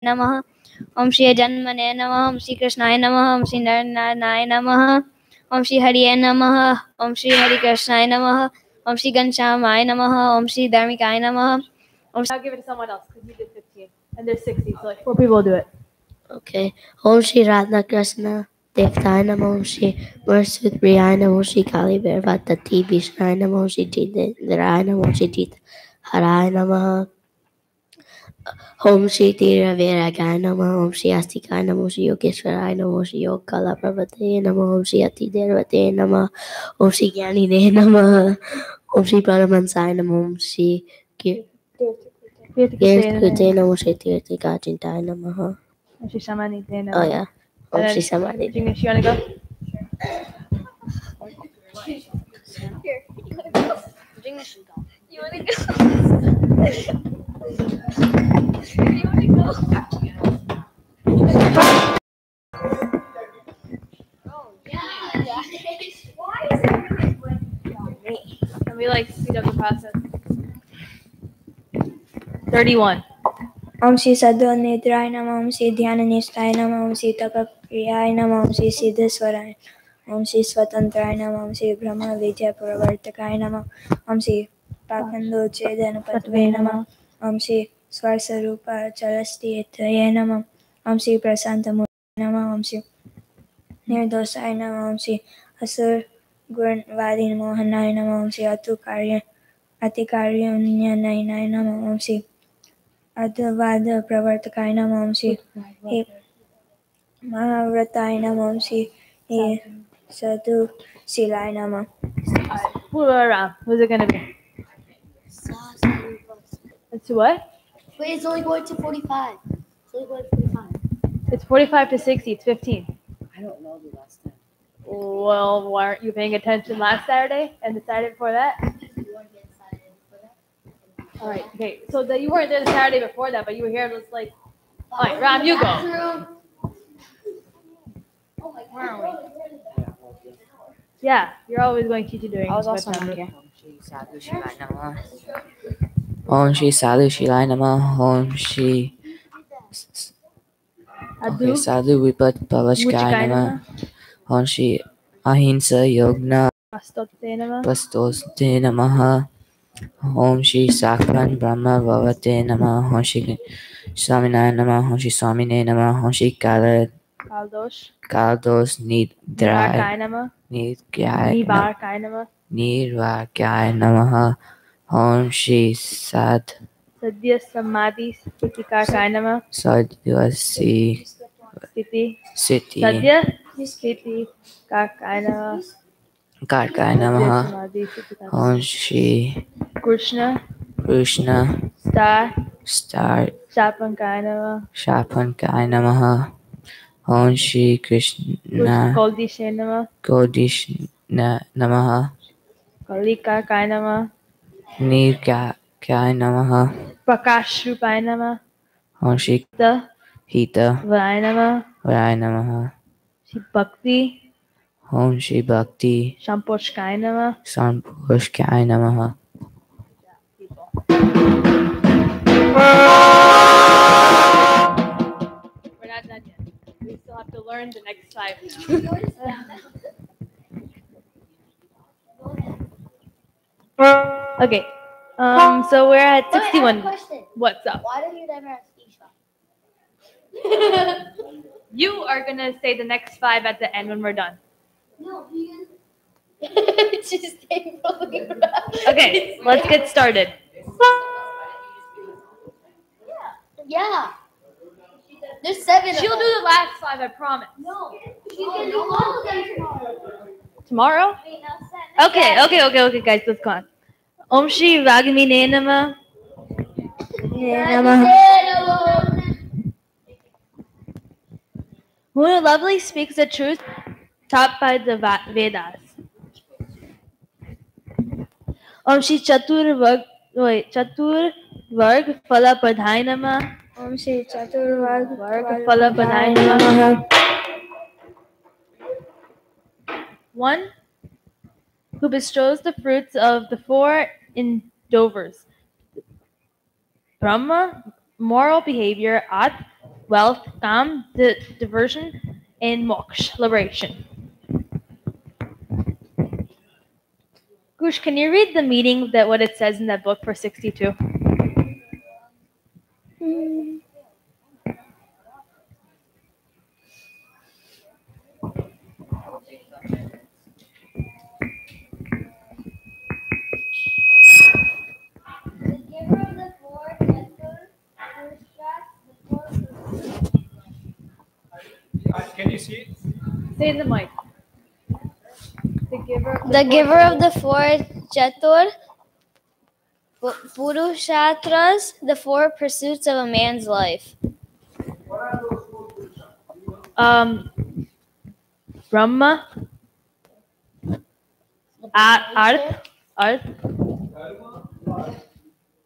नमः। ओम श्री जन्मने नमः। ओम श्री कृष्णाय नमः। ओम श्री नरनारायणाय नमः। ओम श्री हरिये नमः। ओम श्री हरि कृष्णाय नमः। ओम श्री घनश्यामाय नमः। ओम श्री धार्मिकाय नमः. I'll give it to someone else because you did 15 and there's 60, so like 4 people will do it. Okay. Om Shri Radha Krishna Devtai Namo. Om Shri Mursutriyai Namo. Om Shri Kali Virvatati Vishnai Namo. Om Shri Jitendrai Namo. Om Shri Jit Harai Namo. Om Shri Tira Viragai Namo. Om Shri Astikai Namo. Om Shri Yogeshwarai Namo. Om Shri Yogkala Pravate Namo. Om Shri Ati Dervate Namo. Om Shri Gyani De Namo. Om Shri Paramansai Namo. Om Shri Kirti Namo. Om Shri Tirthi Gajintai Namo. Om Shri Shamani Namo. Oh yeah. Om Shri Samadhi. Jignesh, you want to go? Here. Jignesh should go. You want to go? You want to go? Oh, yeah. Why is everything blaming on me? And we like speed up the process. 31. Om Shri Sadhu Nidraya Namah. Om Shri Dhyana Nishtaya Namah. Om Shri Tapakriya Namah. Om Shri Siddheswaraya. Om Shri Swatantraya Namah. Om Shri Brahma Vidya Puravartakaya Namah. Om Shri Pakando Chedana Patve Namah. Om Shri Swarsarupa Chalasti Etaye Namah. Om Shri Prasanta Murti Namah. Om Shri Nirdosaya Namah. Om Shri Asur Gurnvadi Mohanaya Namah. Om Shri Atikaryanyanaya Namah. Om Shri Advada Pravartakaya Namah. Om Shri Mahavrataye Namah. Om Shri Sadhu Silaya Namah. Move around. Who's it going to be? It's what? Wait, it's only going to 45. It's only going to 45. It's 45 to 60. It's 15. I don't know the last time. Well, why aren't you paying attention last Saturday and the Saturday before that? You weren't there Saturday before that? All right. Okay. So that you weren't there the Saturday before that, but you were here. Just like, all right, Ram, you go. Oh my Where are we? Yeah, you're always going to during. I was also not here. Om Shri Sadhu Shilai Namah. Om Shri Sadhu Vipat Pavashkai Namah. Om Shri Ahimsa Yogna Pastoste Namaha. Om Shri Sakran Brahma Bhavate Namah. Om Shri Swaminaya Namah. Om Shri Swamine Namah. Om Shri Kaldos Nidrai Nirvakaya Namaha. Om Shri Sadhya Samadhi Stitikakaya Namah. Sadhyasi Stiti. Siti Sadhya Stiti Kakaya Namah. Karkaya Namaha. Om Shri Krishna Star Shapankaya Namah. Shapankaya Namaha. Om Shri Krishna Goldishe Namah. Godishna Namaha. Kalikakaya Namah. Nirkaya Namaha. Prakashrupaya Namah. Om Shri Hita Vaya Namah. Varaya Namaha. Shri Bhakti Om Shri Bhakti Shamposhkaya Namah. Sampushkaya Namaha. We're not done yet. We still have to learn the next 5 now. Okay. So we're at 61. What's up? Why don't you never ask Isha? You are gonna say the next 5 at the end when we're done. No, just stay rolling around. Okay, let's get started. Yeah. There's 7 She'll of do the last 5, I promise. No. She's going to do all of them Tomorrow? tomorrow. Okay, guys, let's go on. Om Shri Ragamine Namah. Who lovely speaks the truth taught by the Vedas. Om Shri Chatur Varg Phala Pradhai Namah. Om Shri Chatur Varg Phala Pradhai Namah. 1. Who bestows the fruits of the 4 endeavors: Brahma, moral behavior, At, wealth, kam, diversion, and moksha, liberation. Gush, can you read the meaning that what it says in that book for 62? Can you see it? Say in the mic. The giver of the four chatur purusharthas, the four pursuits of a man's life. Brahma, Arth,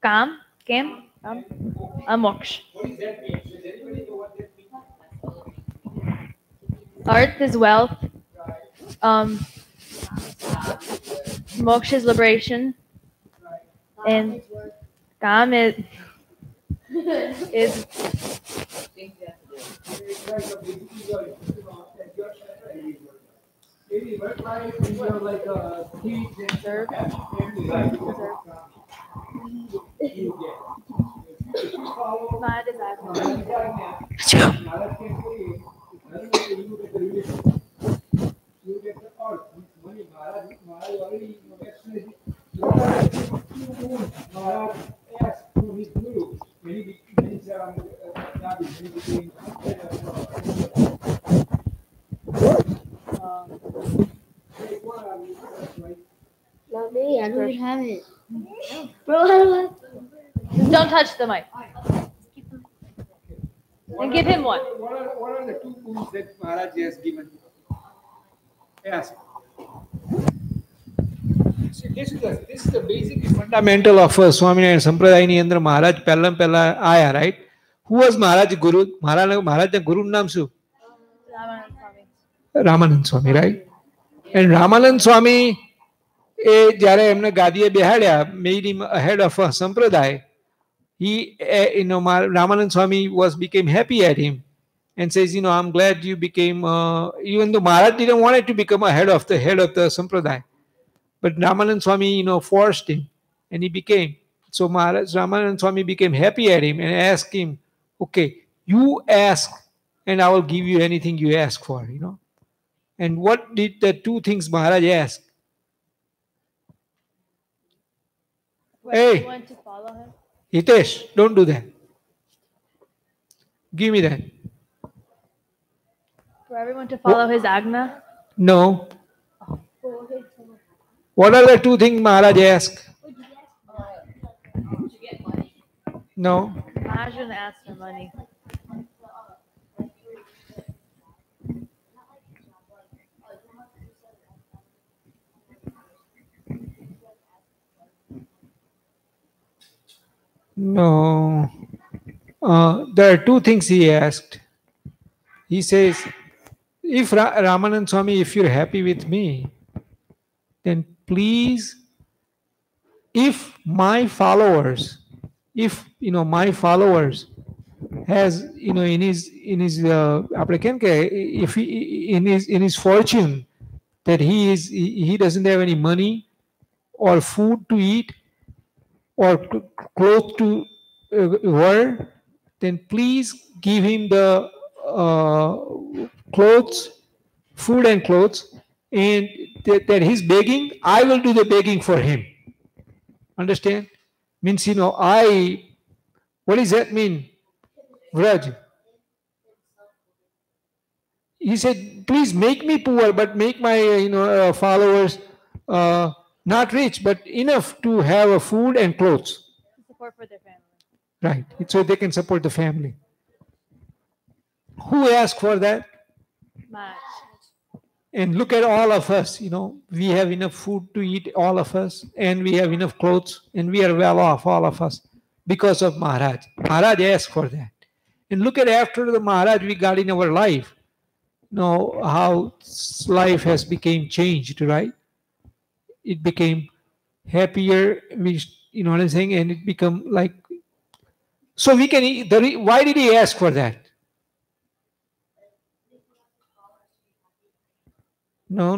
Kam, Moksha. Arth is wealth. Moksha is liberation. And Kam is Not me. I don't even have it. Don't touch the mic. And give him one. What are the two moves that Maharaj has given? Yes. See, this is the basic fundamental of Swaminarayan Sampradaya ની અંદર મહારાજ પહેલા આયા, right? Who was Maharaj Guru? મહારાજ ગુરુ નામ શું? Ramanand Swami, right? And Ramanand Swami એ જ્યારે એમને ગાદીએ બેહાડ્યા, made him a head of a sampradaya. He, Ramanand Swami became happy at him and says, I'm glad you became, even though Maharaj didn't want it to become a head of the sampradaya, but Ramanand Swami, forced him, and he became. So Ramanand Swami became happy at him and asked him, okay, you ask and I will give you anything you ask for, And what did the two things Maharaj ask? Hey. You want to follow him? Hitesh, don't do that. Give me that. For everyone to follow his agna? No. What are the two things Maharaj asked? No. Maharaj didn't ask for money. No. There are two things he asked. He says, if Ramanand Swami, if you're happy with me, then please, if my followers has, in his if he, in his fortune, that he doesn't have any money or food to eat or clothes to wear, then please give him the clothes, food and clothes, and that he's begging, I will do the begging for him. Understand? Means, what does that mean? Vraj. He said, please make me poor, but make my, followers not rich, but enough to have a food and clothes. Support for their family. Right. So they can support the family. Who asked for that? Maharaj. And look at all of us, we have enough food to eat, all of us, and we have enough clothes, and we are well off, all of us, because of Maharaj. Maharaj asked for that. And look at after the Maharaj we got in our life, how life has become changed, right? It became happier, what I'm saying, and it become like, so we can, why did he ask for that? No.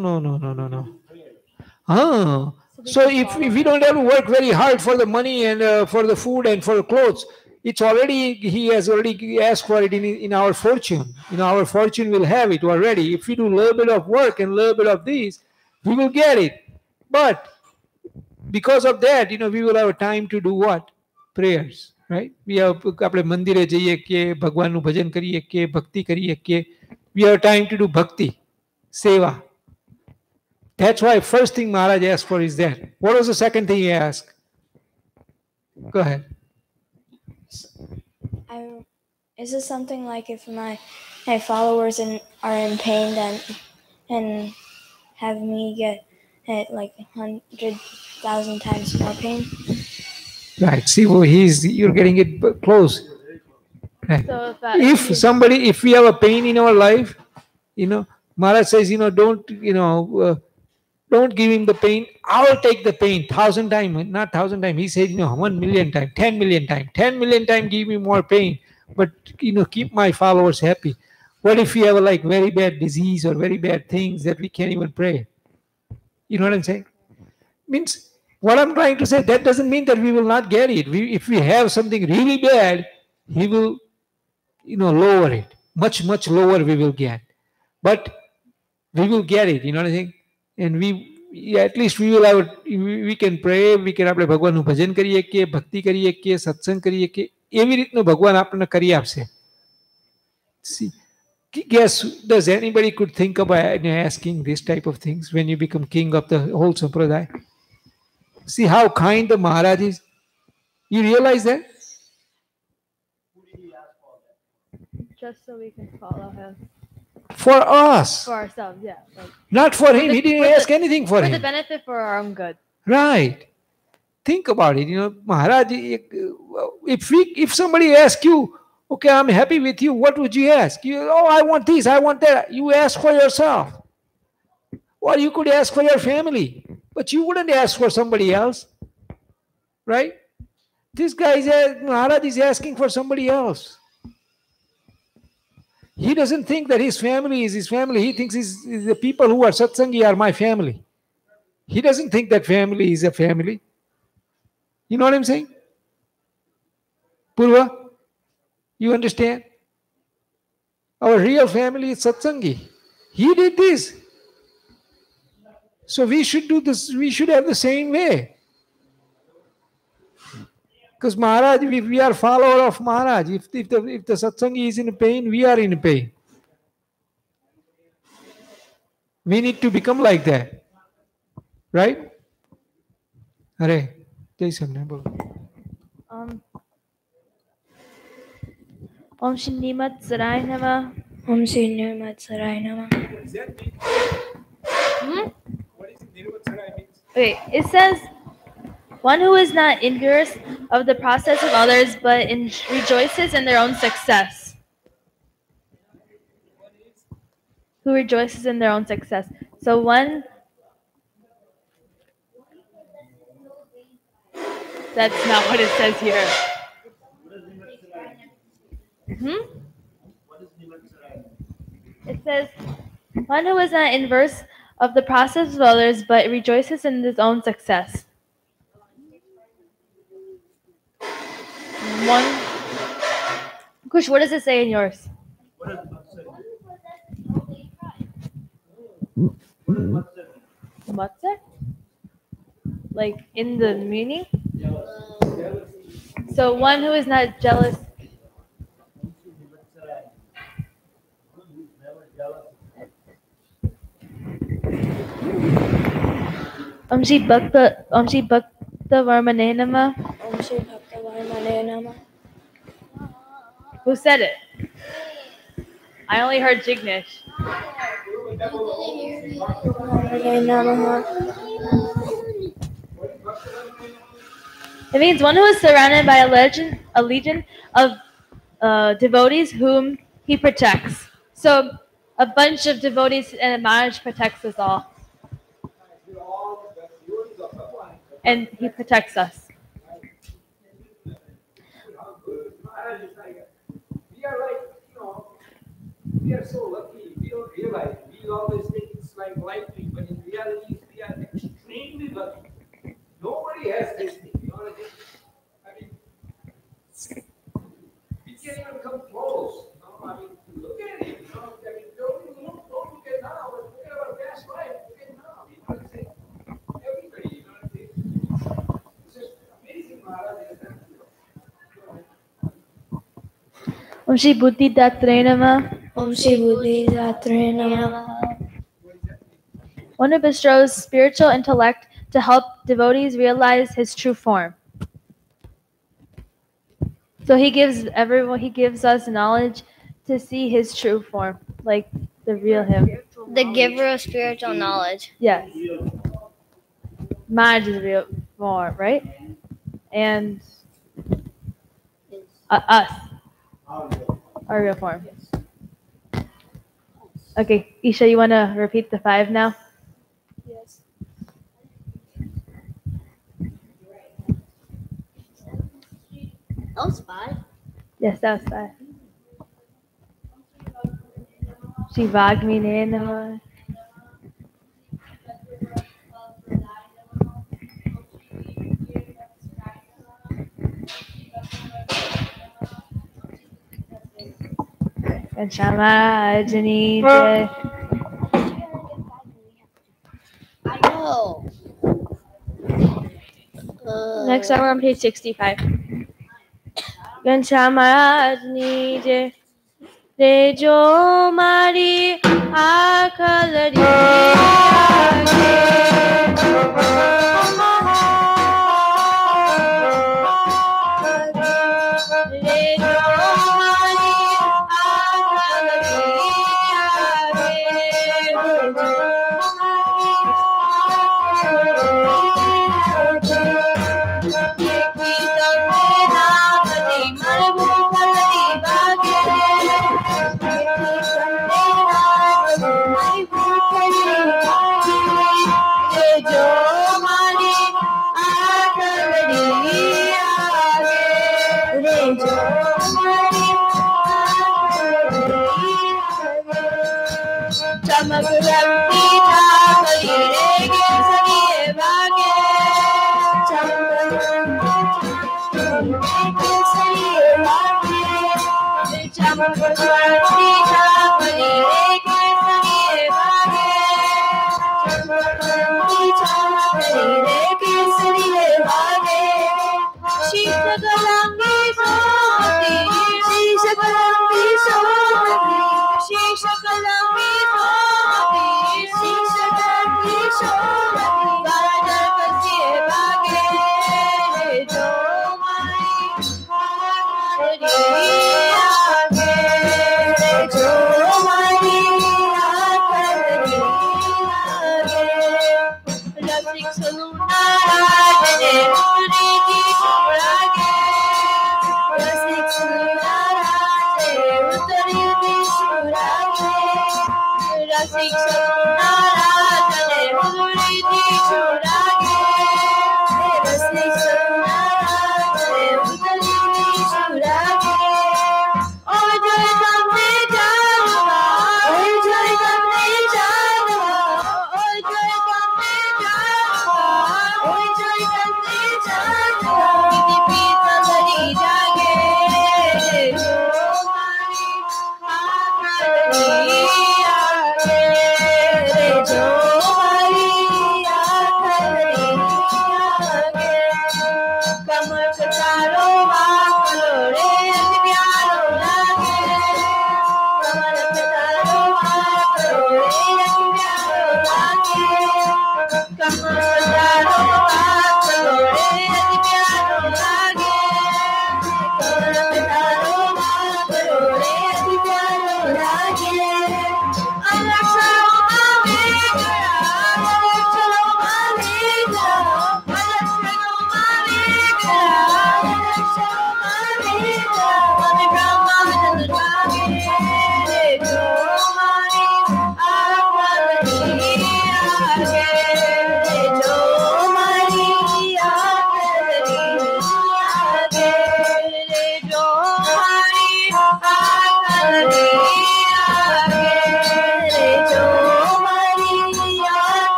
Ah, we so can if follow we him. don't have to work very hard for the money and for the food and for the clothes, it's already, he has already asked for it in our fortune. Our fortune will have it already. If we do a little bit of work and a little bit of this, we will get it. But because of that, we will have time to do what? Prayers, right? We have આપણે મંદિરે જઈએ કે ભગવાનનું ભજન કરીએ કે ભક્તિ કરીએ કે we have time to do bhakti, seva. That's why first thing Maharaj asked for is that. What was the second thing he asked? Go ahead. Is this something like if my followers are in pain then and have me get like 100,000 times more pain? Right. See, well, you're getting it close. Right. So If we have a pain in our life, Maharaj says, don't give him the pain. I'll take the pain 1,000 times, not 1,000 times. He said, 1,000,000 times, 10,000,000 times, 10,000,000 times, give me more pain. But, keep my followers happy. What if we have like very bad disease or very bad things that we can't even pray? You know what I'm saying? Means what I'm trying to say, that doesn't mean that we will not get it. If we have something really bad, he will, lower it. Much, much lower we will get. But we will get it, you know what I'm saying? And at least we will have, we can pray, we can આપણે ભગવાનનું ભજન કરીએ કે ભક્તિ કરીએ કે સત્સંગ કરીએ કે એવી રીતનું ભગવાન આપણને કરી આપશે. See, guess, does anybody could think about asking this type of things when you become king of the whole sampradaya? See how kind the Maharaj is. You realize that? just so we can follow him. For us. For ourselves, yeah. Not for him. He didn't ask anything for For him. the benefit for our own good. Right. Think about it. Maharaj, if somebody asks you, okay, I'm happy with you, what would you ask? I want this, I want that. You ask for yourself. Or you could ask for your family, but you wouldn't ask for somebody else. Right? This guy Maharaj is asking for somebody else. He doesn't think that his family is his family. He thinks the people who are satsangi are my family. He doesn't think that family is a family. You know what I'm saying? Purva, you understand? Our real family is satsangi. He did this. So we should do this. We should have the same way. Because Maharaj, if we are follower of Maharaj, if the satsangi is in pain, we are in pain. We need to become like that. Right? Hare, Jai bolo. Om Shri Nimat Sarai Nama. Om Shri Nimat Sarai Nama. What is Nimat Sarai means? Wait, it says, one who is not envious of the process of others, but rejoices in their own success. Who rejoices in their own success. So one, that's not what it says here. It says, one who is not envious of the process of others, but rejoices in his own success. One. Kush, what does it say in yours? Matse? Like in the meaning? So one who is not jealous. Om Shri Bhakta Varmane Nama. Om Shri Bhakta Varmane Nama. Who said it? I only heard Jignesh. Varmane Namaha. It means one who is surrounded by a legion of devotees whom he protects. So a bunch of devotees and Maharaj protects us all. And he protects us. We are so lucky. We don't realize. We always think it's like life Om Shri Buddhi Datre Namah. Om Shri Buddhi Datre Namah. One who bestows spiritual intellect to help devotees realize his true form. So he gives us knowledge to see his true form, like the real him. The giver of spiritual knowledge. Yes. Maharaj is real form, right? And us, our real form. Okay, Isha, you want to repeat the 5 now? Yes. That was 5. Yes, that was 5. Shivagmine Namah. Shamarajani Jai. I know. Next time we're on page 65. Shamarajani Jai. Rejo Mari Akalari.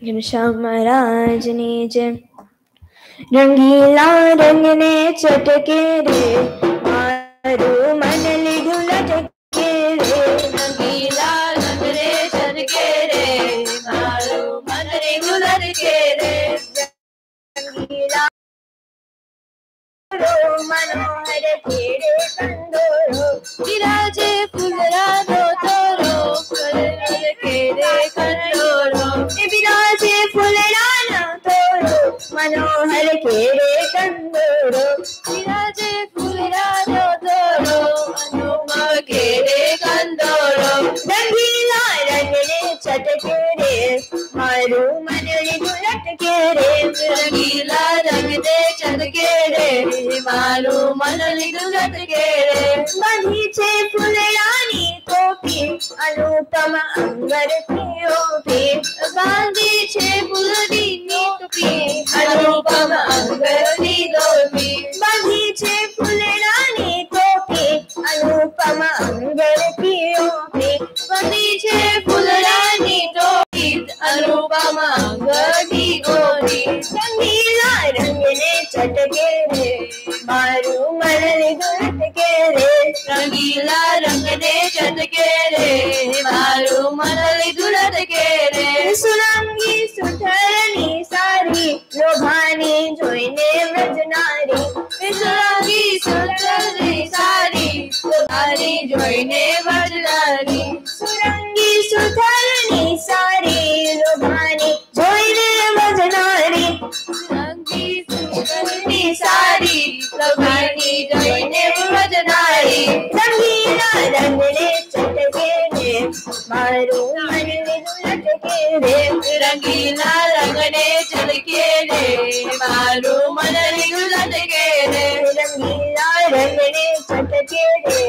Ghanshyam महाराज नीचे रंगीला रंग ने चटके रे मारू मनली ढुलट के रे रंगीला रंग रे चटके रे मारू मनली ढुलट के रे रंगीला मनोहर खेड़े कंदोरो विराजे फुलरानो तोरो खेड़े कंदोरो विराजे फुलरानो तोरो मनोहर खेड़े कंदोरो विराजे फुलरानो तोरो अनुमा खेड़े कंदोरो रंगीला रंग ने चटके रे मारू मनली ढुलट के रे रंगीला रंग दे चटके रे मारू मनली ढुलट के रे बंधीचे फुलरानी टोपी अनुपम अंबर पियोपी बांधीचे फुलरानी टोपी अनुपम अंबर पियोपी बंधीचे फुलरानी टोपी अनुपम अंबर पियोपी बंधीचे फुलरानी टोपी अनुपम अंबर पियोपी रंगीला रंग ने चटके रे मारू मनली ढुलट के रे रंगीला रंग दे चटके रे मारू मनली ढुलट के रे सुरंगी सुथरनी सारी लोभानी जोईने व्रजनारी सुरंगी सुंदरी सारी तुम्हारी जोईने व्रजनारी सुरंगी सुथरनी सारी लोभानी जोईने व्रजनारी सुरंगी सुंदरी सारी तुम्हारी जोईने व्रजनारी रंगीला रंग ने चटके रे मारू मनली ढुलट के रे रंगीला रंग ने चटके रे मारू मनली ढुलट के रे रंगीला रंग ने चटके रे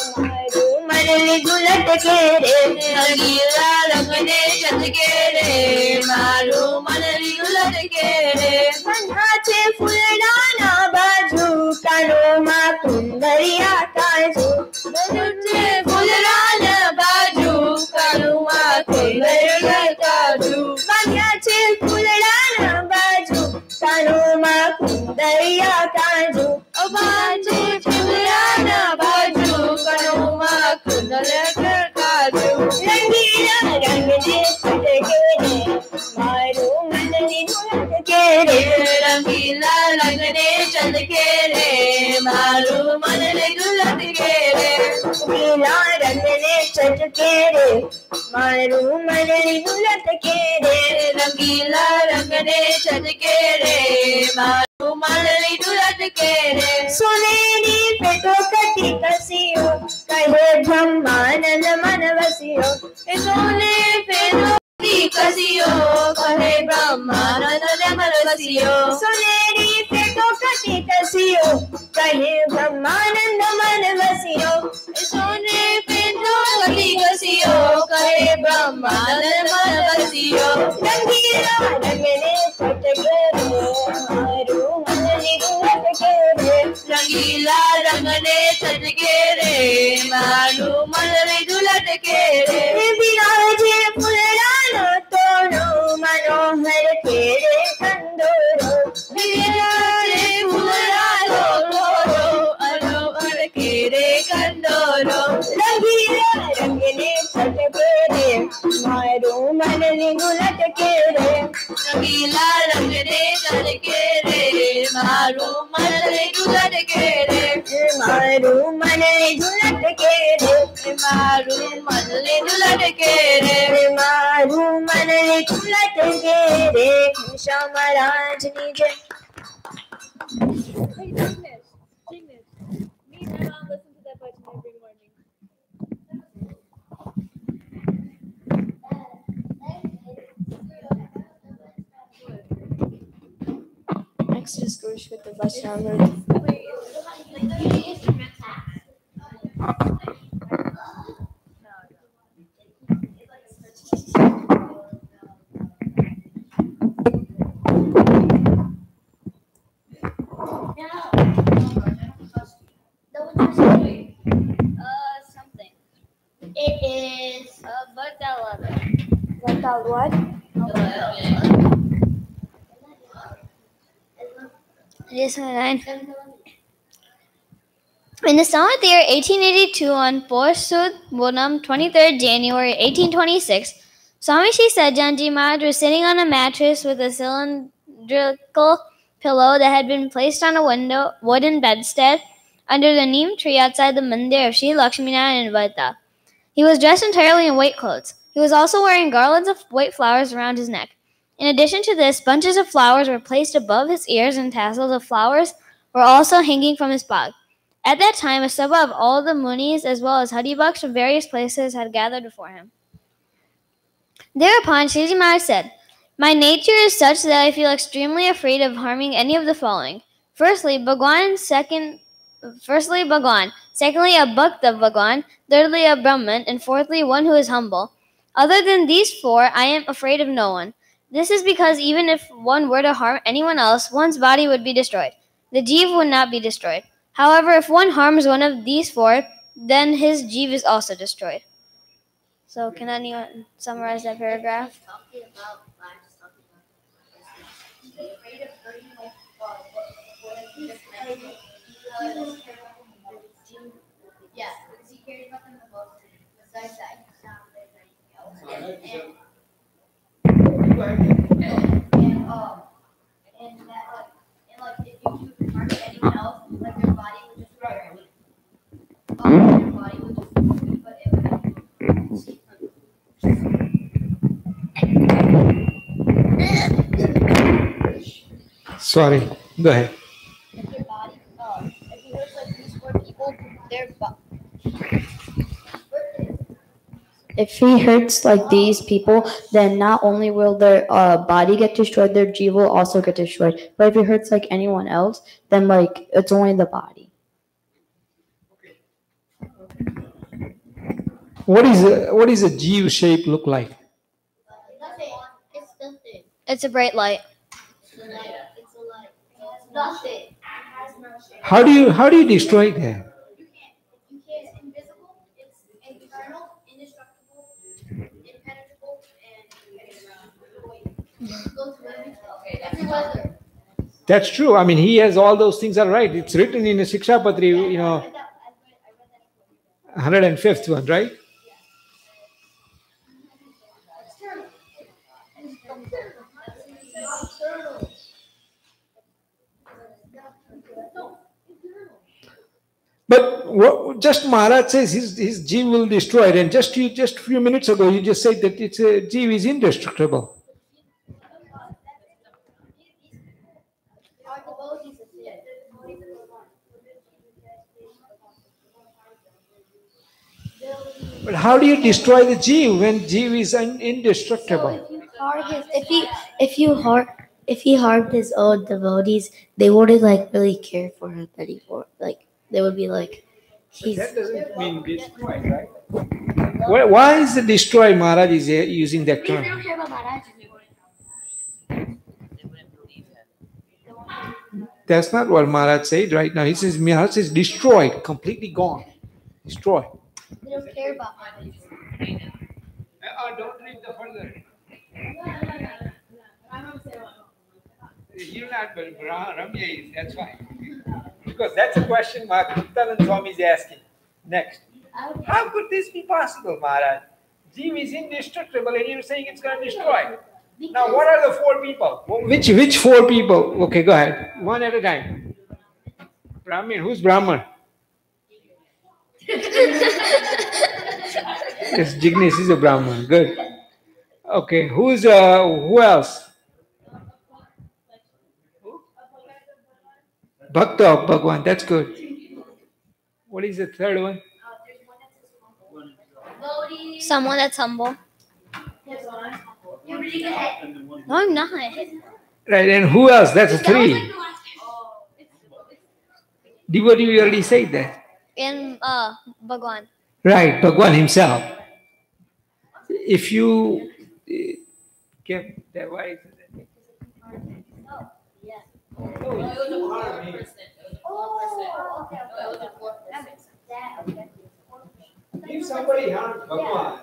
मारू मनली ढुलट के रे रंगीला रंग ने चटके रे मारू मनली ढुलट के रे बंधाचे फुलडाना बाजू कानोमा कुंदरिया काजू बंधूचे फुलरान बाजू कानुमा कुंदरिया काजू बंधाचे फुलडाना बाजू कानोमा कुंदरिया काजू बाजे फुलरान बाजू कानुमा कुंदरिया काजू रंगीला रंग ने चटके रे मारू मनली ढुलट के रे रंगीला रंग ने चटके रे मारू मनली ढुलट के रे रंगीला रंग ने चटके रे मारू मनली ढुलट के रे रंगीला रंग ने चटके रे मारू मनली ढुलट के रे सुनेरी पेटो कटी कसियो कहे ब्रह्मानंद मन वसियो सोने फेरो कसियो कहे ब्रह्मानंद मन वसियो सुनेरी पेटो कटी कसियो कहे ब्रह्मानंद मन वसियो सोने फेरो कसियो कहे ब्रह्मानंद मन वसियो रंगीला रंग ने चटके रे मारू मनली ढुलट के रे रंगीला रंग ने चटके रे मारू मनली ढुलट के रे विराजे फुलडानो तोरो मनोहर खेड़े कंदोरो विराजे फुलरानो तोरो मनोहर खेड़े कंदोरो रंगीला रंग ने चटके रे मारू मनली ढुलट के रे रंगीला रंग ने चटके रे मारू मनली ढुलट के रे मारू मनली ढुलट के रे मारू मनली ढुलट के रे मारू मनली ढुलट के रे घनश्याम महाराज नीचे Next is Gurush with the Vaishnava. Something. It is What? What? Yes, 9. In the summer of the year 1882, on Porsud Bonam, 23rd January 1826, Swami Shri Sajanji Maharaj was sitting on a mattress with a cylindrical pillow that had been placed on a wooden bedstead under the neem tree outside the mandir of Sri Lakshminarayan in Varta. He was dressed entirely in white clothes. He was also wearing garlands of white flowers around his neck. In addition to this, bunches of flowers were placed above his ears and tassels of flowers were also hanging from his bag. At that time, a sabha of all the munis as well as Haribhaks from various places had gathered before him. Thereupon, Shiji Maharaj said, "My nature is such that I feel extremely afraid of harming any of the following. Firstly, Bhagwan. Secondly, a Bhakta Bhagwan. Thirdly, a Brahman. And fourthly, one who is humble. Other than these four, I am afraid of no one. This is because even if one were to harm anyone else, one's body would be destroyed. The jeev would not be destroyed. However, if one harms one of these four, then his jeev is also destroyed." So, can anyone summarize that paragraph? Sorry, go ahead. If he hurts like these people, then not only will their body get destroyed, their jiva will also get destroyed. But if he hurts like anyone else, then like it's only the body. What is a jeev shape look like? It's a bright light. How do you destroy that? That's true. I mean, he has all those things are right. It's written in the Sikshapatri, 105th one, right? But just Maharaj says his jeev will destroy it, and just a few minutes ago you just said that its jeev is indestructible. But how do you destroy the jeev when jeev is indestructible? If he harmed his own devotees, they wouldn't like really care for him anymore. Like they would be like, But that doesn't mean destroy, right? Why is the destroy Maharaj is using that term? That's not what Maharaj said right now. He says Maharaj is destroyed, completely gone, destroyed. They don't care about my Don't read the further. You're not, but Ramya is. That's fine. Because that's a question Mark Nityananda Swami is asking. Next. How could this be possible, Maharaj? Jeev is indestructible and you're saying it's going to destroy. Now, what are the four people? Which four people? Okay, go ahead. One at a time. Brahmin. Who's Brahman? Yes, Jignesh is a Brahman. Good. Okay, who else? Bhakta of Bhagwan. That's good. What is the third one? Someone that's humble. No, I'm not. Right, and who else? That's three. Devotee, we already said that. in Bhagwan. Right, Bhagwan himself. If you kept that way. If somebody harms Bhagwan,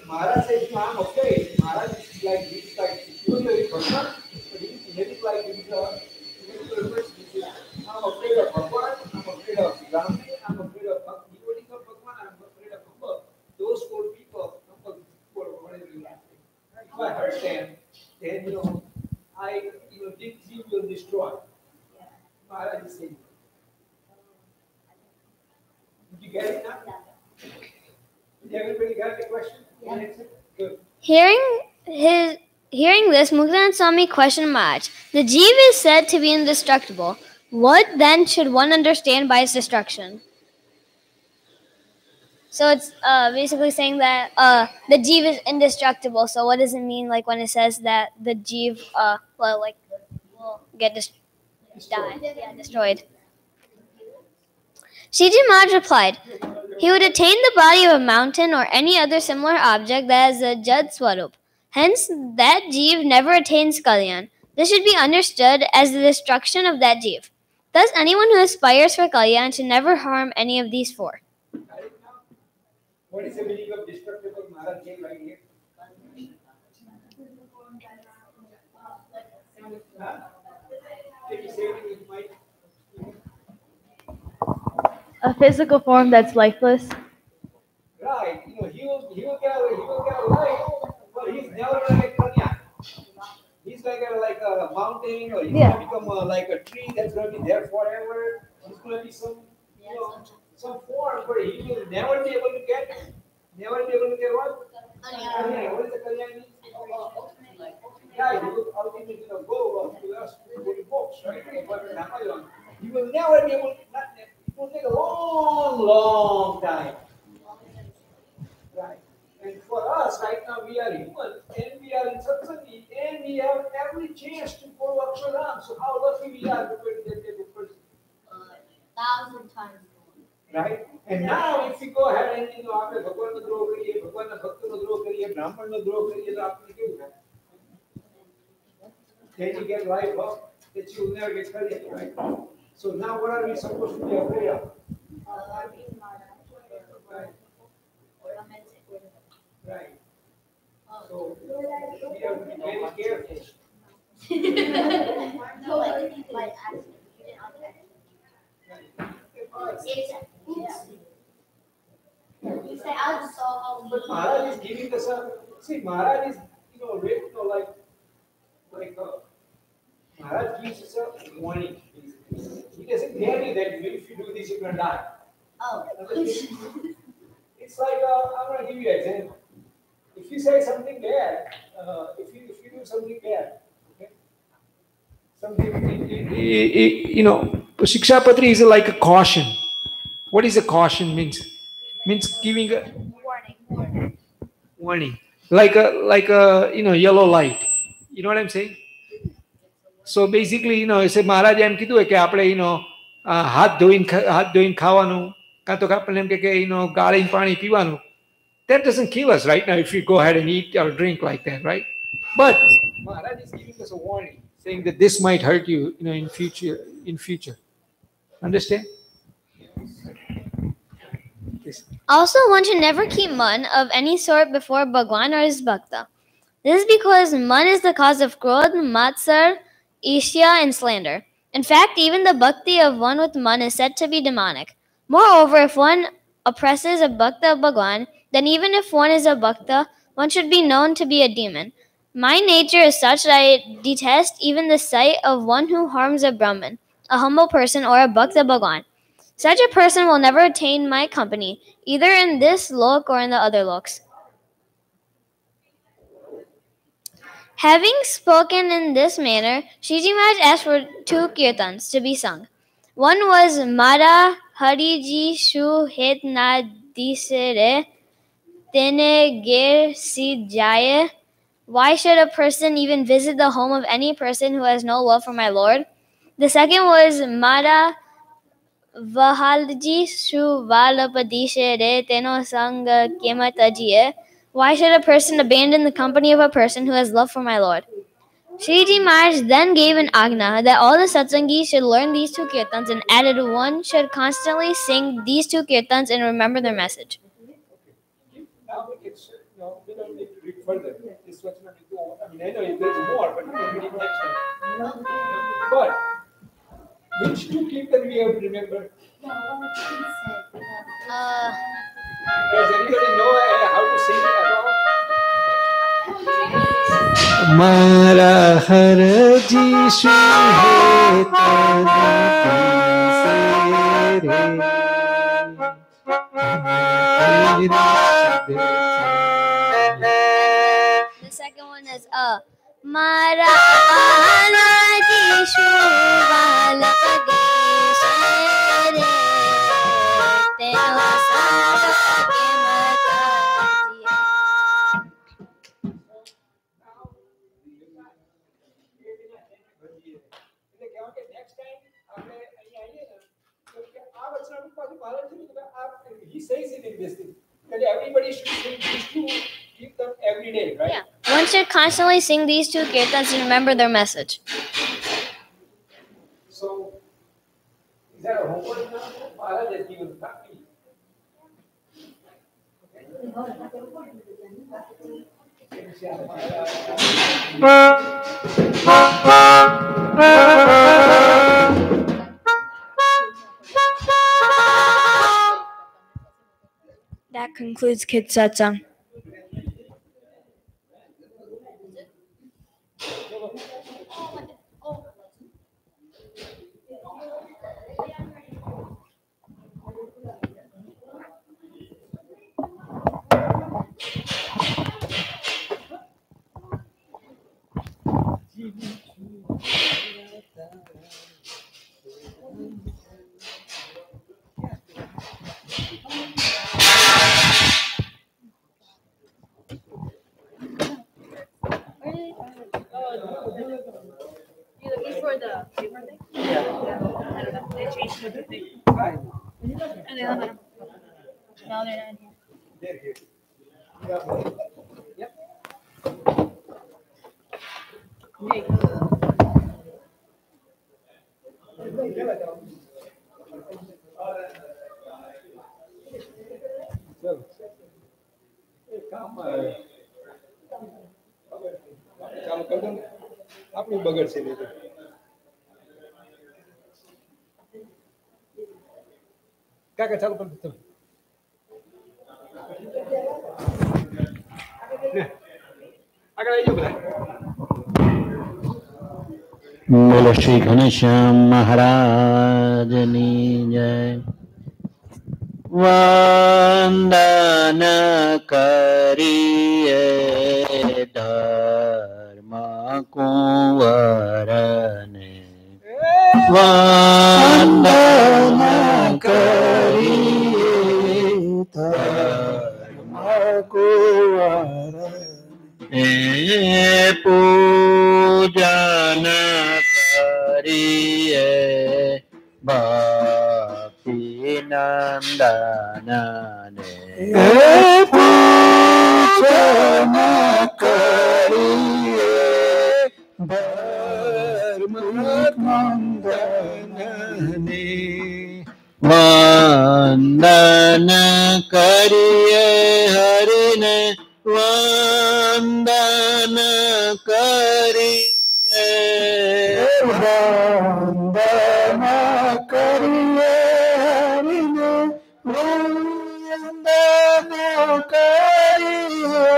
Maharaj says, no, I'm afraid. Maharaj is like, he's like, he was very Bhagwan, but he's like, he's I'm afraid of Bhagwan, I'm afraid of Ramji, I'm afraid of Bhakti. What is of Bhagwan? I'm afraid of Bhagwan. Those four people, whatever you like. If I hurt them, then, this dream will destroy. Maharaj is saying. Did you get it now? Did everybody got the question? Yeah. Good. Hearing this, Muktanand Swami questioned Maharaj. The Jeev is said to be indestructible. What then should one understand by its destruction? So it's basically saying that the Jeev is indestructible. So what does it mean, like when it says that the Jeev will get destroyed? Shiji Maharaj replied, he would attain the body of a mountain or any other similar object that is a Jad Swarup. Hence, that Jeev never attains Kalyan. This should be understood as the destruction of that Jeev. Thus, anyone who aspires for Kalyan should never harm any of these four. What is the meaning of destructible? Maharaj came right here. Can you say it in my... A physical form that's lifeless. Right, he will get a life, but he's never gonna get Kalyan. He's like a mountain, or he's gonna become like a tree that's gonna be there forever. He's gonna be some form where he will never be able to get what? Kalyan. What is the Kalyan mean? Yeah, he will ultimately go to books, right? He will never be able to. It will take a long time. Right. And for us, right now, we are human, and we are in Satsang, and we have every chance to go to Aksharam. So how lucky we are to get a good person. 1,000 times more. Right? And now, if we go ahead and after Bhagwan no draw kariye, Bhagwan na Bhakta no draw kariye, Brahman no draw kariye, तो आपने क्या होगा? Then you get life up that you will never get Kalyan, right? So now, what are we supposed to be afraid of? Right. So we have to be very careful. But Maharaj is giving us Maharaj is Maharaj gives us a warning. He doesn't tell you that if you do this you're gonna die. Oh. It's like I'm gonna give you an example. If you say something bad, if you do something bad, okay, Shikshapatri is like a caution. What is a caution means? Means giving a warning, like a yellow light. You know what I'm saying? So basically, it's Maharaj એમ કીધું કે આપણે હાથ ધોઈને ખાવાનું કાં તો આપણે એમ કે ગાળીને પાણી પીવાનું. That doesn't kill us right now if we go ahead and eat or drink like that, right? But Maharaj is giving us a warning, saying that this might hurt you, in future. Understand? Yes. Also, one should never keep man of any sort before Bhagwan or his bhakta. This is because man is the cause of krodh, matsar, isya, and slander. In fact, even the bhakti of one with man is said to be demonic. Moreover, if one oppresses a bhakta of Bhagwan, then even if one is a bhakta, one should be known to be a demon. My nature is such that I detest even the sight of one who harms a Brahmin, a humble person, or a bhakta Bhagwan. Such a person will never attain my company, either in this lok or in the other loks. Having spoken in this manner, Shiji Maharaj asked for 2 kirtans to be sung. One was Mara Hariji Shu Het Na Disere Tene Ger Si Jaya. Why should a person even visit the home of any person who has no love for my Lord? The second was Mara Vahalji Shuvalapadiše re teno sanga kematajiye. Why should a person abandon the company of a person who has love for my Lord? Shriji Maharaj then gave an agna that all the satsangis should learn these two kirtans and added one should constantly sing these two kirtans and remember their message. Now it's we don't need to read further. This was not to go. I mean, I know there's more, but we can read it next time. But which two kirtan we have to remember? Does anybody know how to sing it at all? Mara Haraji Shuhe The second one is Mara Haraji Shuvalapadiše re teno sanga kematajiye. Next time, he says it in this thing that everybody should sing these two kirtan every day, right? Yeah. One should constantly sing these two kirtans and remember their message. So, is that a homework now? Maharaj has given not me. That concludes Kids Satsang. You looking for the paper thing? They changed everything. And they have it. No, they're not here. They're here. Yep. ચાલુ કરી દો ને આપણું બગડશે નહીં તો કાકા ચાલુ કરી દો તમે આગળ આવી જાઓ બધા બોલો શ્રી ઘનશ્યામ મહારાજની જય વંદન કરીએ ધર્મ કુંવરને વંદન કરીએ ધર્મ કુંવરને પૂજન કરીએ ભક્તિ નંદનને પૂજન કરીએ ધર્મ નંદનને વંદન કરીએ હરિને વંદન કરીએ વંદન કરીએ હરિને વંદન કરીએ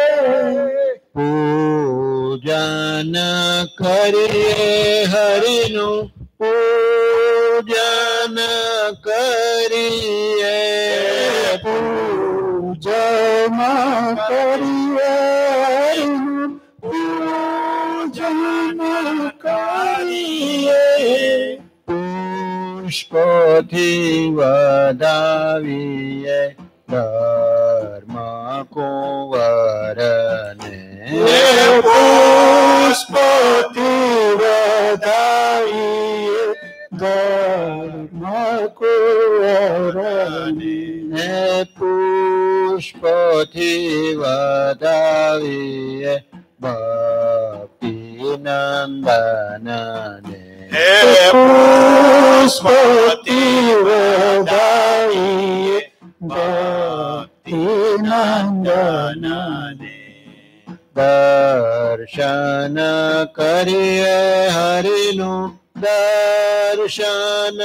પૂજન કરીએ હરિનું પૂજન કરીએ પૂજન કરીએ હરિનું પૂજન કરીએ પુષ્પથી વધાવીએ ધર્મ કુંવરને પુષ્પથી વધાવીએ ધર્મ કુંવરને ને પુષ્પથી વધાવીએ ભક્તિ નંદનને પુષ્પથી વધાવીએ ભક્તિ નંદનને દર્શન કરીએ હરિનું દર્શન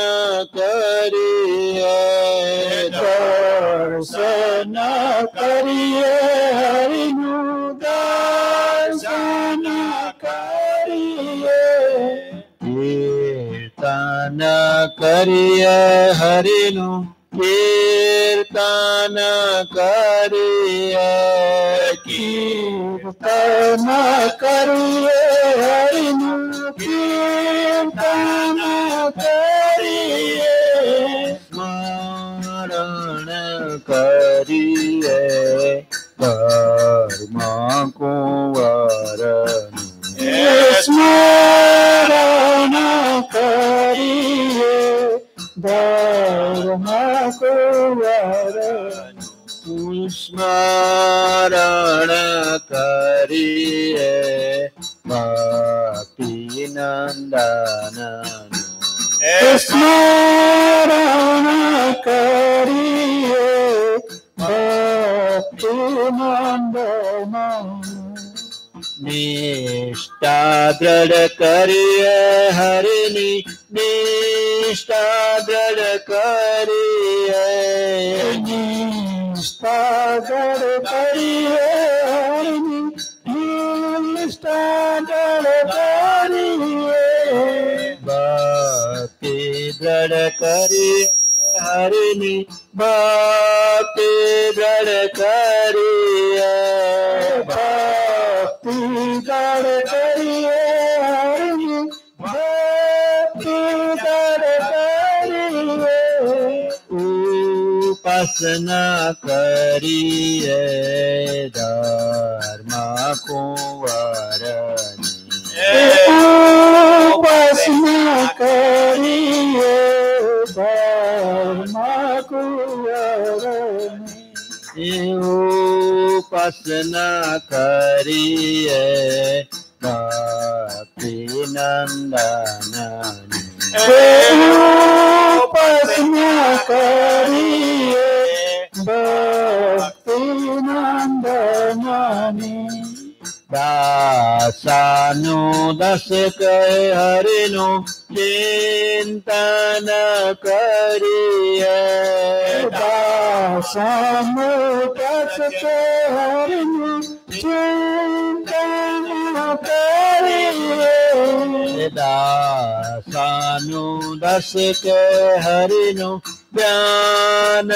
કરીએ દર્શન કરીએ હરિનું દર્શન કરીએ કીર્તન કરીએ હરિનું કીર્તન કરીએ કીર્તન કરીએ હરિનું કીર્તન કરીએ સ્મરણ કરીએ ધર્મ કુંવરનું સ્મરણ કરીએ ધર્મ કુંવરનું સ્મરણ કરીએ ભક્તિ નંદનનું સ્મરણ કરીએ ભક્તિ નંદનનું નિષ્ઠા દ્રઢ કરીએ હરિની નિષ્ઠા દ્રઢ કરીએ નિષ્ઠા દ્રઢ કરીએ હરિની નિષ્ઠા દ્રઢ કરીએ ભક્તિ દ્રઢ કરીએ હરિની ભક્તિ દ્રઢ કરીએ ભક્તિ દ્રઢ કરીએ હરિની ભક્તિ દ્રઢ કરીએ ઉપાસના કરીએ ધર્મ કુંવરની ઉપાસના કરીએ ધર્મ કુંવરની ઉપાસના કરીએ ભક્તિ નંદનની ઉપાસના કરીએ ભક્તિ નંદનની દાસાનું દસ કહે હરિનું ચિંતન કરીએ દાસાનું દસ કહે હરિનું ચિંતન કરીએ દાસાનું દસ કહે હરિનું ધ્યાન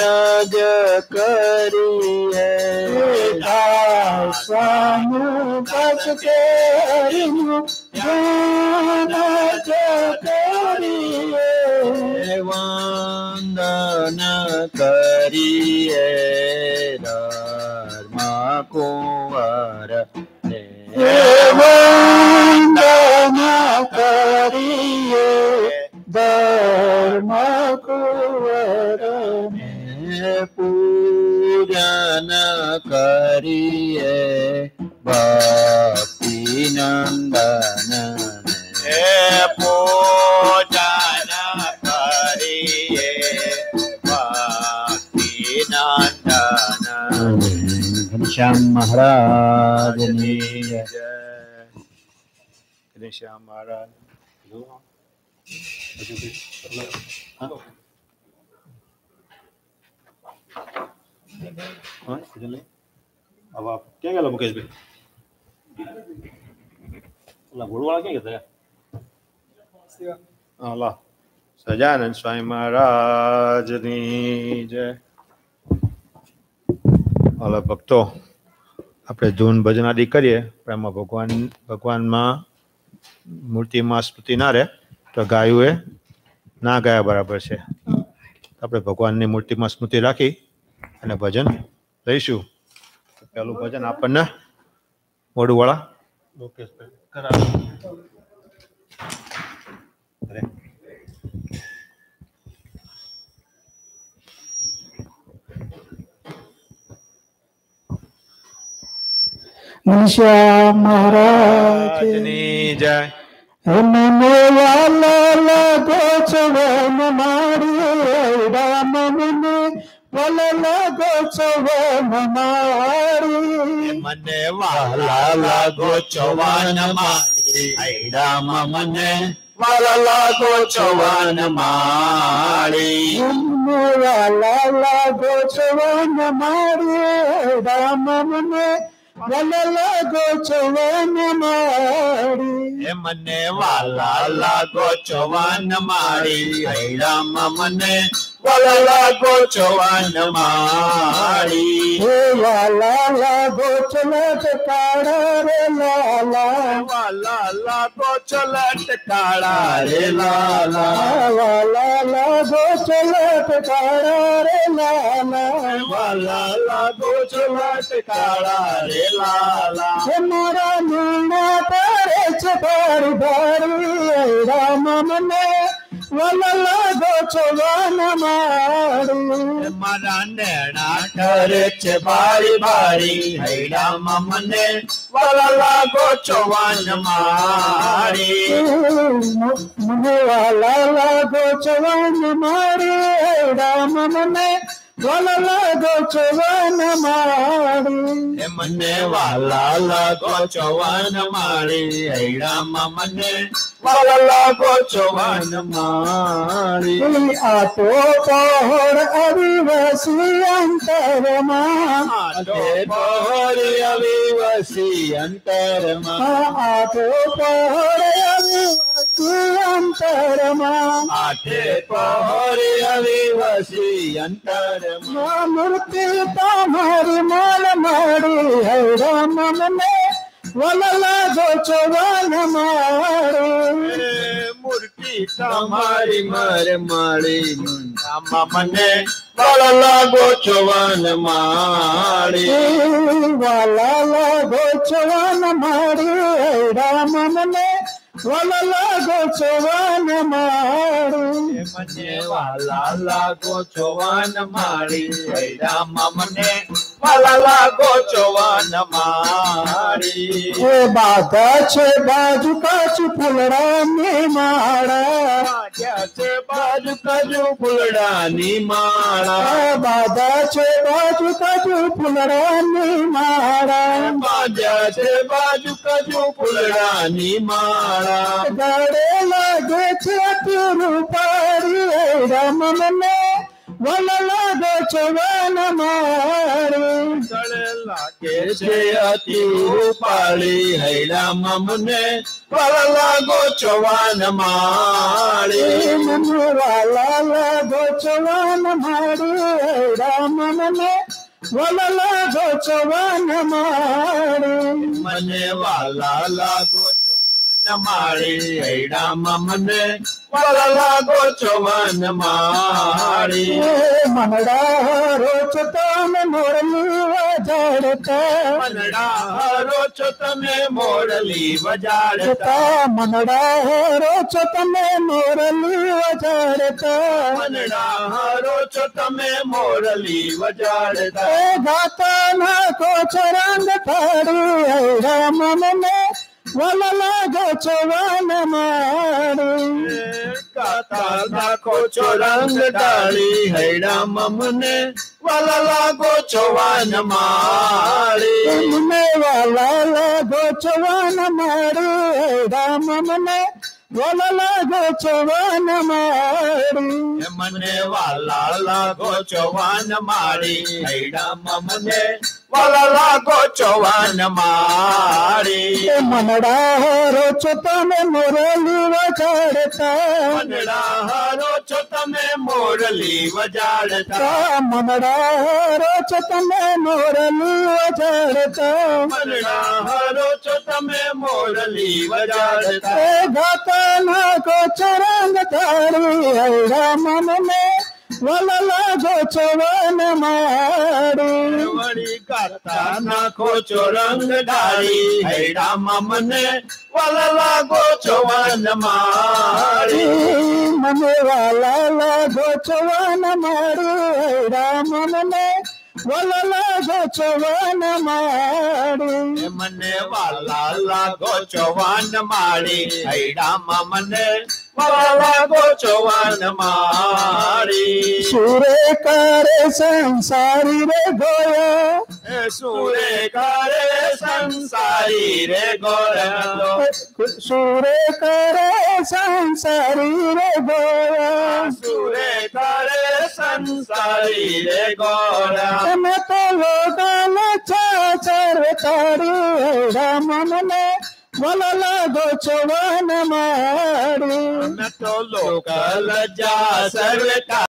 જ કરીએ દાસાનું દસ કહે હરિનું ધ્યાન જ કરીએ વંદન કરીએ ધર્મ કુંવર વંદન કરીએ ધર્મ કુંવરને પૂજન કરીએ ભક્તિ નંદનને પૂજન કરીએ ભક્તિ નંદન ઘનશ્યામ મહારાજની જય ઘનશ્યામ મહારાજ अब आप क्या गया मुकेश भाई गुड़वाड़ा क्या कहते हैं ला સજાનંદ સ્વામી મહારાજની જય ઓલા ભક્તો આપણે ધૂન ભજન આદિ કરીએ પણ એમાં ભગવાનમાં મૂર્તિમાં સ્મૃતિ ના રહે તો ગાયું એ ના ગાયા બરાબર છે આપણે ભગવાનની મૂર્તિમાં સ્મૃતિ રાખી અને ભજન લઈશું પેલું ભજન આપણને વડુવાળા લોકેશભાઈ કરાવે મુનિશ્યા મહારાજ ની જય. મને વાલા લાગો છો વન મારી રામ મને વાલા લાગો છો વન મારી મને વાલા લાગો છો વન મારી રામ મને વાલા લાગો છો વન મારી. મને વાલા લાગો છો વન મારી રામ મને વાલા લાગો છો વન મારી મને વાલા લાગો છો વન મારી રામ મને વાલા લાગો છો વન મારી. વાલા લાગો છો લટકાળા રે લાલા વાલા લાગો છો લટકાળા રે લાલા. વાલા લાગો છો લટકાળા રે લાલા વાલા લાગો છો લટકાળા રે લાલા. મારા નાના તારે છે ભારી ભારી રામ મને વાલા લાગો છો વન મારી મારા નેણા ઠરે છે બારી બારી રામ મને વાલા લાગો છો વન મારી. મને વાલા લાગો છો વન મારી રામ મને વાલા લાગો છો વન મારી મને વાલા લાગો છો વન મારી રામ મને વાલા લાગો છો વન મારી. આટો પહોળ આદિવાસી અંતરમાં આટો પહોળ આદિવાસી અંતરમાં આટો પહોળ આદિવાસી અંતરમાં આઠે પહોળ આદિવાસી અંતરમાં મૂર્તિ તમારી માલ મારી હે રામ મને વાલા લાગો છો વન મારી મૂર્તિ તમારી મારે મારી મને વાલા લાગો છો વન મારી. વાલા લાગો છો વન મારી રામ મને વાલા લાગો છો વન મારી મને વાલા લાગો છો વન મારી રામ મને વાલા લાગો છો વન મારી. એ બાધા છે બાજુ કાચું ફૂલડાની માળા બાધા છે બાજુ કાજુ ફૂલડાની માળા. બાધા છે બાજુ કાચું ફૂલડાની માળા બાધા છે બાજુ કાજુ ફૂલડાની માળા. ગાડે લાગે છે તું પાડી રામ મને વાલા લાગો છો વન મારી ગળે લાગે છે અતિ રૂપાળી હૈ રામ મને વાલા લાગો છો વન માળી. મને વાલા લાગો છો વન મારી રામ મને વાલા લાગો છો વન મારી મને વાલા લાગો છો વન માળી હૈ રામ મને વાલા લાગો છો વન માળી. મનડા રોચ તમે મોરલી વજાડતા મનડા રોચ તમે મોરલી વજાડતા. મનડા રોચ તમે મોરલી વજાડતા મનડા રોચ તમે મોરલી વજાડતા. ગાતા નાખો છો રંગ થાળી રામ મને વાલા લાગો છો વન મારી ગાતા નાખો છો રંગ ડાળી હૈ રામ મને વાલા લાગો છો વન માળી. મને વાલા લાગો છો વન મારી રામ મને વાલા લાગો છો વન મારી મને વાલા લાગો છો વન માળી હૈ રામ મને વાલા લાગો છો વન માળી. મનડા રોચ તમે મોરલી વજાડતા મનડા રોચ તમે મોરલી વજાડતા. મનડા રોચ તમે મોરલી વજાડતા મનડા રોચ તમે મોરલી વજાડતા. ગાતા નાખો છો રંગ તારી રામ મને વાલા લાગો છો વન મારી વળી ગાતા નાખો છો રંગ ડાળી હૈ રામ મને વાલા લાગો છો વન માળી. મને વાલા લાગો છો વન મારી રામ મને વાલા લાગો છો વન માડી મને વાલા લાગો છો વન માડી હૈડામાં મને વાલા લાગો છો વન માડી સુરે કરે સંસારી રે ગોયા સુરે કરે સંસારી રે ગોરા સુરે કરે સંસારી રે ગોયા સુરે કરે સંસારી રે ગોરા મેં તો લોગલ છાછર તારી રામ મને વાલા લાગો છો વન માડી મેં તો લોકલ જા સરકાર